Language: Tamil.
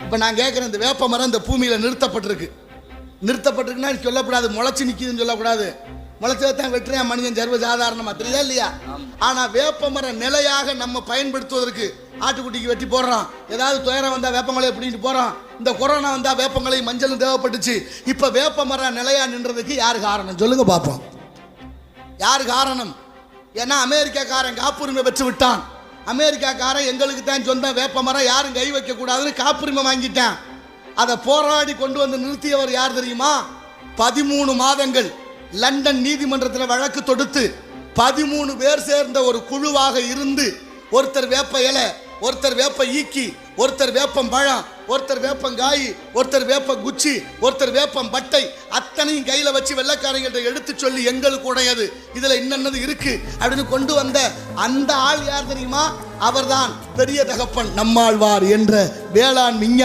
இப்போ நான் கேட்குறேன், இந்த வேப்ப மரம் இந்த பூமியில் நிறுத்தப்பட்டிருக்குன்னா சொல்லக்கூடாது, முளைச்சி நிற்கிதுன்னு சொல்லக்கூடாது. முளைச்சதான் வெட்டுறேன் மனிதன் சர்வ சாதாரணமாக, தெரியுதா இல்லையா? ஆனால் வேப்ப மரம் நிலையாக நம்ம பயன்படுத்துவதற்கு ஆட்டுக்குட்டிக்கு வெட்டி போடுறோம். ஏதாவது துயரம் வந்தால் வேப்பங்களையை பிடிக்கிட்டு போகிறோம். இந்த கொரோனா வந்தால் வேப்பங்களையும் மஞ்சளும் தேவைப்பட்டுச்சு. இப்போ வேப்ப மரம் நிலையாக நின்றதுக்கு யார் காரணம் சொல்லுங்க பார்ப்போம். யார் காரணம்? ஏன்னா அமெரிக்காக்காரன் காப்புரிமை பெற்று விட்டான். அமெரிக்காக்காரன் எங்களுக்கு தான் சொந்தம் வேப்ப மரம், யாரும் கை வைக்கக்கூடாதுன்னு காப்புரிமை வாங்கிட்டான். அதை போராடி கொண்டு வந்து நிறுத்தியவர் யார் தெரியுமா? 13 மாதங்கள் லண்டன் நீதிமன்றத்தில் வழக்கு தொடுத்து 13 பேர் சேர்ந்த ஒரு குழுவாக இருந்து, ஒருத்தர் வேப்ப இலை, ஒருத்தர் வேப்ப ஈக்கி, ஒருத்தர் வேப்பம் பழம், ஒருத்தர் வேப்பங்காய், ஒருத்தர் வேப்ப குச்சி, ஒருத்தர் வேப்பம் பட்டை, அத்தனையும் கையில் வச்சு வெள்ளைக்காரங்கள்ட்ட எடுத்து சொல்லி எங்களுக்கு உடையது, இதில் என்னென்னது இருக்கு அப்படின்னு கொண்டு வந்த அந்த ஆள் யார் தெரியுமா? அவர்தான் பெரிய தகப்பன் நம்மாழ்வார் என்ற வேளாண் விஞ்ஞானி.